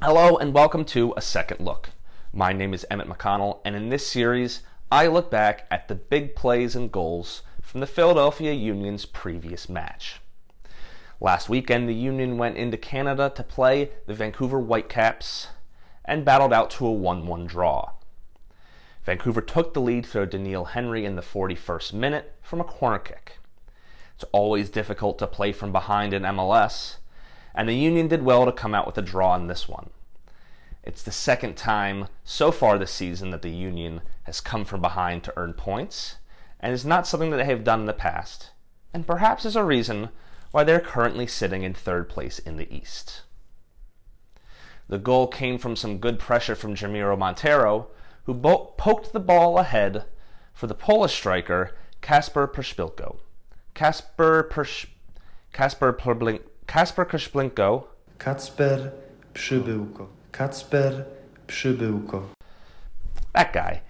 Hello and welcome to A Second Look. My name is Emmett McConnell, and in this series, I look back at the big plays and goals from the Philadelphia Union's previous match. Last weekend, the Union went into Canada to play the Vancouver Whitecaps and battled out to a 1-1 draw. Vancouver took the lead through Daniil Henry in the 41st minute from a corner kick. It's always difficult to play from behind in MLS, and the Union did well to come out with a draw in this one. It's the second time so far this season that the Union has come from behind to earn points, and is not something that they have done in the past, and perhaps is a reason why they're currently sitting in third place in the East. The goal came from some good pressure from Jamiro Monteiro, who poked the ball ahead for the Polish striker Kacper Przybyłko. Kacper Przybyłko. That guy,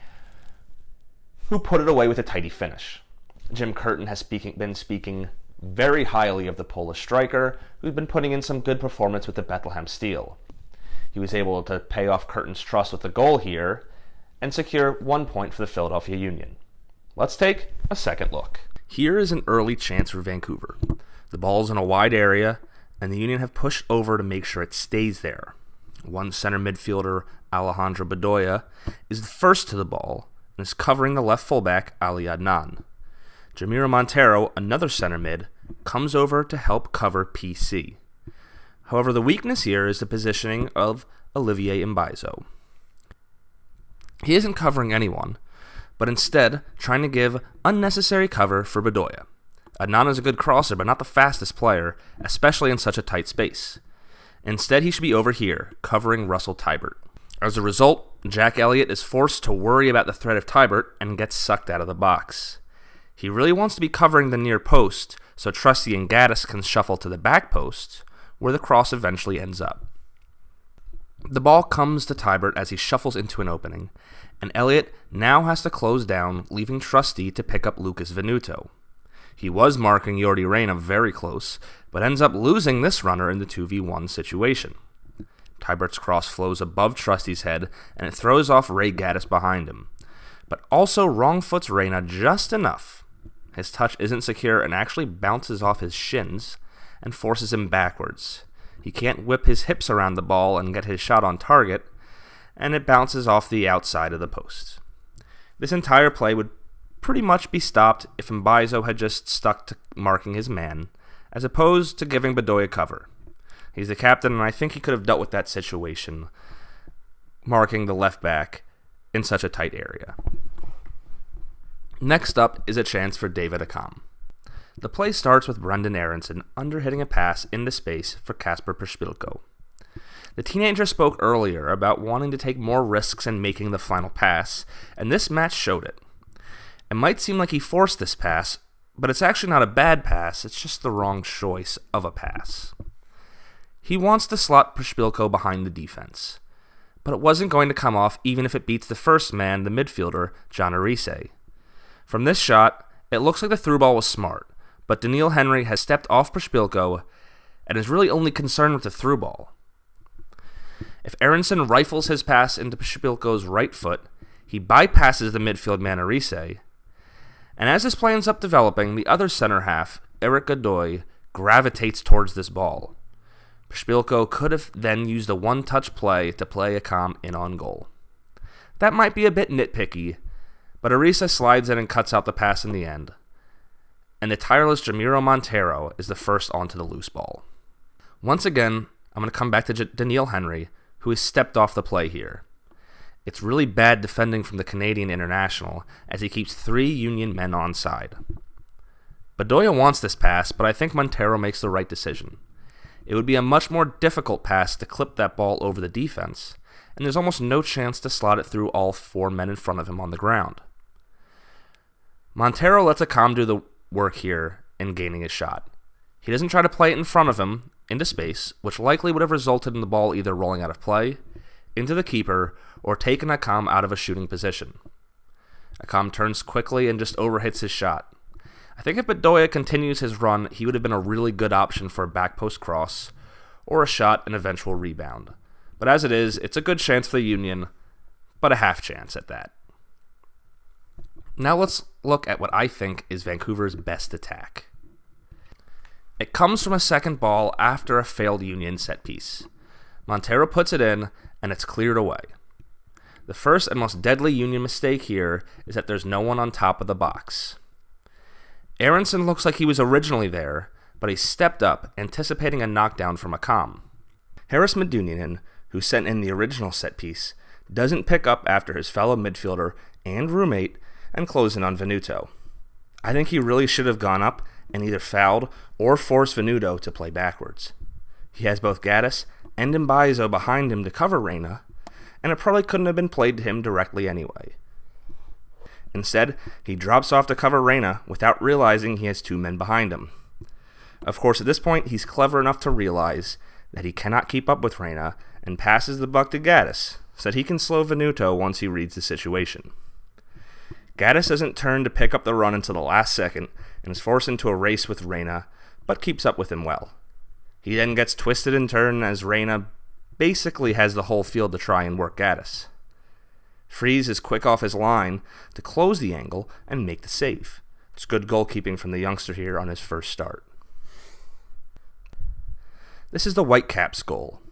who put it away with a tidy finish. Jim Curtin has been speaking very highly of the Polish striker, who's been putting in some good performance with the Bethlehem Steel. He was able to pay off Curtin's trust with a goal here and secure 1 point for the Philadelphia Union. Let's take a second look. Here is an early chance for Vancouver. The ball's in a wide area, and the Union have pushed over to make sure it stays there. One center midfielder, Alejandro Bedoya, is the first to the ball and is covering the left fullback, Ali Adnan. Jamiro Monteiro, another center mid, comes over to help cover PC. However, the weakness here is the positioning of Olivier Mbaizo. He isn't covering anyone, but instead trying to give unnecessary cover for Bedoya. Adnan is a good crosser, but not the fastest player, especially in such a tight space. Instead, he should be over here, covering Russell Teibert. As a result, Jack Elliott is forced to worry about the threat of Teibert and gets sucked out of the box. He really wants to be covering the near post, so Trusty and Gaddis can shuffle to the back post, where the cross eventually ends up. The ball comes to Teibert as he shuffles into an opening, and Elliott now has to close down, leaving Trusty to pick up Lucas Venuto. He was marking Jordi Reyna very close, but ends up losing this runner in the 2v1 situation. Teibert's cross flows above Trusty's head, and it throws off Ray Gaddis behind him, but also wrong-foots Reyna just enough. His touch isn't secure and actually bounces off his shins and forces him backwards. He can't whip his hips around the ball and get his shot on target, and it bounces off the outside of the post. This entire play would pretty much be stopped if Mbaizo had just stuck to marking his man, as opposed to giving Bedoya cover. He's the captain, and I think he could have dealt with that situation, marking the left back in such a tight area. Next up is a chance for David Accam. The play starts with Brendan Aronson underhitting a pass into space for Kacper Przybyłko. The teenager spoke earlier about wanting to take more risks in making the final pass, and this match showed it. It might seem like he forced this pass, but it's actually not a bad pass, it's just the wrong choice of a pass. He wants to slot Przybyłko behind the defense, but it wasn't going to come off even if it beats the first man, the midfielder, John Arise. From this shot, it looks like the through ball was smart, but Daniil Henry has stepped off Przybyłko and is really only concerned with the through ball. If Aronson rifles his pass into Przybyłko's right foot, he bypasses the midfield man Arise, and as this play ends up developing, the other center half, Eric Godoy, gravitates towards this ball. Przybyłko could have then used a one-touch play to play Accam in on goal. That might be a bit nitpicky, but Arise slides in and cuts out the pass in the end, and the tireless Jamiro Monteiro is the first onto the loose ball. Once again, I'm going to come back to Daniil Henry, who has stepped off the play here. It's really bad defending from the Canadian international, as he keeps 3 Union men onside. Bedoya wants this pass, but I think Monteiro makes the right decision. It would be a much more difficult pass to clip that ball over the defense, and there's almost no chance to slot it through all 4 men in front of him on the ground. Monteiro lets Accam do the work here in gaining his shot. He doesn't try to play it in front of him, into space, which likely would have resulted in the ball either rolling out of play, into the keeper, or taken Accam out of a shooting position. Accam turns quickly and just overhits his shot. I think if Bedoya continues his run, he would have been a really good option for a back post cross, or a shot and eventual rebound. but as it is, it's a good chance for the Union, but a half chance at that. Now let's look at what I think is Vancouver's best attack. It comes from a second ball after a failed Union set piece. Montero puts it in, and it's cleared away. The first and most deadly Union mistake here is that there's no one on top of the box. Aronson looks like he was originally there, but he stepped up, anticipating a knockdown from Akam. Harris Medunjanin, who sent in the original set piece, doesn't pick up after his fellow midfielder and roommate and close in on Venuto. I think he really should have gone up and either fouled or forced Venuto to play backwards. He has both Gaddis and Mbaizo behind him to cover Reyna, and it probably couldn't have been played to him directly anyway. Instead, he drops off to cover Reyna without realizing he has two men behind him. Of course, at this point, he's clever enough to realize that he cannot keep up with Reyna and passes the buck to Gaddis so that he can slow Venuto once he reads the situation. Gaddis doesn't turn to pick up the run until the last second and is forced into a race with Reyna, but keeps up with him well. He then gets twisted in turn as Reyna basically has the whole field to try and work Gaddis. Freeze is quick off his line to close the angle and make the save. It's good goalkeeping from the youngster here on his first start. This is the Whitecaps' goal.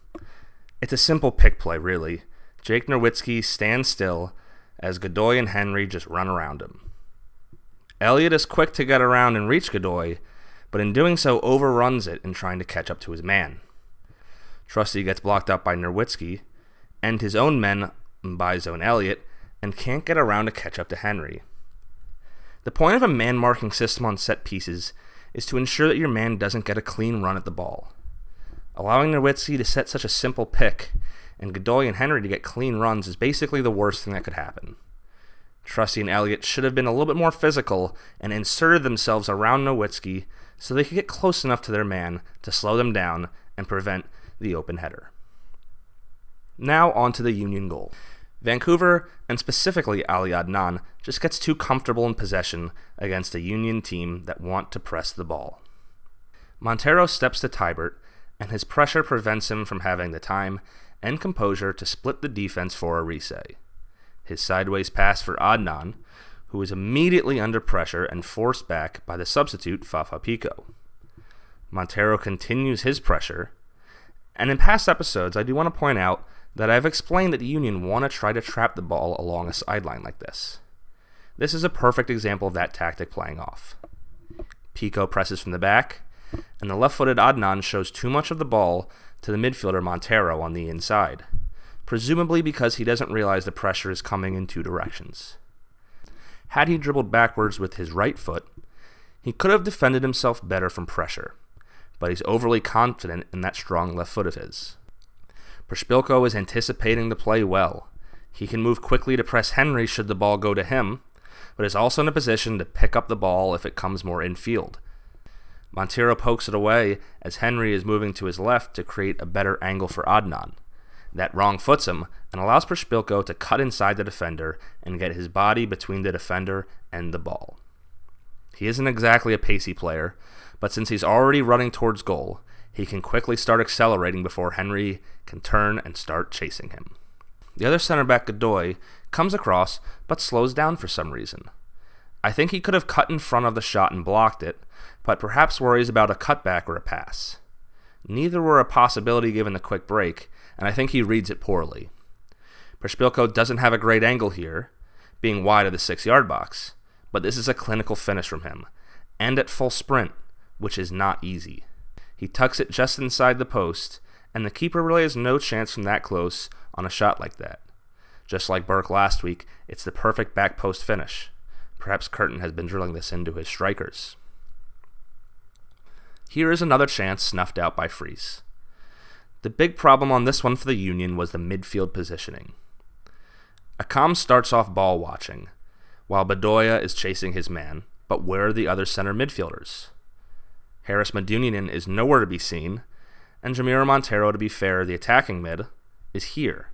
It's a simple pick play, really. Jake Nowitzki stands still as Godoy and Henry just run around him. Elliott is quick to get around and reach Godoy, but in doing so overruns it in trying to catch up to his man. Trusty gets blocked up by Nowitzki and his own men, Mbaizo and Elliott, and can't get around to catch up to Henry. The point of a man-marking system on set pieces is to ensure that your man doesn't get a clean run at the ball. Allowing Nowitzki to set such a simple pick and Godoy and Henry to get clean runs is basically the worst thing that could happen. Trusty and Elliott should have been a little bit more physical and inserted themselves around Nowitzki so they could get close enough to their man to slow them down and prevent the open header. Now on to the Union goal. Vancouver, and specifically Ali Adnan, just gets too comfortable in possession against a Union team that want to press the ball. Montero steps to Tybert, and his pressure prevents him from having the time and composure to split the defense for a reset. His sideways pass for Adnan, who is immediately under pressure and forced back by the substitute Fafa Pico. Montero continues his pressure, and in past episodes I do want to point out that I've explained that the Union want to try to trap the ball along a sideline like this. This is a perfect example of that tactic playing off. Pico presses from the back, and the left-footed Adnan shows too much of the ball to the midfielder Montero on the inside, presumably because he doesn't realize the pressure is coming in two directions. Had he dribbled backwards with his right foot, he could have defended himself better from pressure, but he's overly confident in that strong left foot of his. Przybylko is anticipating the play well. He can move quickly to press Henry should the ball go to him, but is also in a position to pick up the ball if it comes more infield. Montero pokes it away as Henry is moving to his left to create a better angle for Adnan. That wrong foots him and allows Przybylko to cut inside the defender and get his body between the defender and the ball. He isn't exactly a pacey player, but since he's already running towards goal, he can quickly start accelerating before Henry can turn and start chasing him. The other center back, Godoy, comes across but slows down for some reason. I think he could have cut in front of the shot and blocked it, but perhaps worries about a cutback or a pass. Neither were a possibility given the quick break, and I think he reads it poorly. Przybylko doesn't have a great angle here, being wide of the 6-yard box, but this is a clinical finish from him, and at full sprint, which is not easy. He tucks it just inside the post, and the keeper really has no chance from that close on a shot like that. Just like Burke last week, it's the perfect back post finish. Perhaps Curtin has been drilling this into his strikers. Here is another chance snuffed out by Freeze. The big problem on this one for the Union was the midfield positioning. Akam starts off ball watching, while Bedoya is chasing his man, but where are the other center midfielders? Harris Medunjanin is nowhere to be seen, and Jamiro Montero, to be fair, the attacking mid, is here.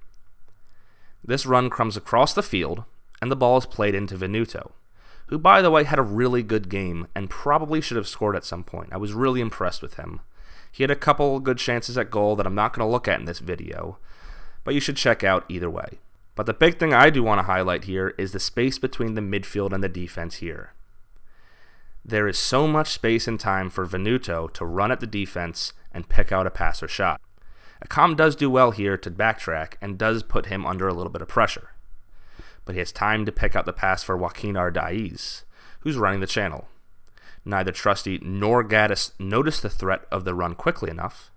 This run comes across the field, and the ball is played into Venuto, who, by the way, had a really good game and probably should have scored at some point. I was really impressed with him. He had a couple good chances at goal that I'm not going to look at in this video, but you should check out either way. But the big thing I do want to highlight here is the space between the midfield and the defense here. There is so much space and time for Venuto to run at the defense and pick out a pass or shot. Accam does do well here to backtrack and does put him under a little bit of pressure. But he has time to pick out the pass for Joaquin Ardaiz, who's running the channel. Neither Trusty nor Gaddis noticed the threat of the run quickly enough.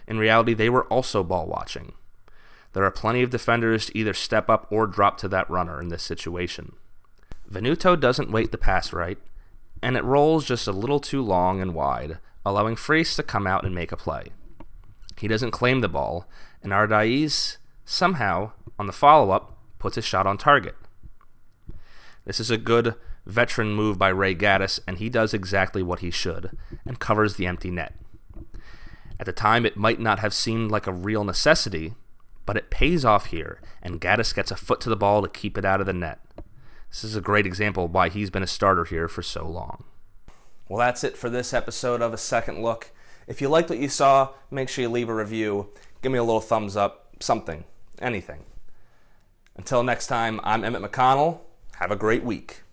In reality, they were also ball watching. There are plenty of defenders to either step up or drop to that runner in this situation. Venuto doesn't wait the pass right, and it rolls just a little too long and wide, allowing Freese to come out and make a play. He doesn't claim the ball, and Ardaiz, somehow, on the follow-up, puts his shot on target. This is a good veteran move by Ray Gaddis, and he does exactly what he should, and covers the empty net. At the time, it might not have seemed like a real necessity, but it pays off here, and Gaddis gets a foot to the ball to keep it out of the net. This is a great example of why he's been a starter here for so long. Well, that's it for this episode of A Second Look. If you liked what you saw, make sure you leave a review. Give me a little thumbs up, something, anything. Until next time, I'm Emmett McConnell. Have a great week.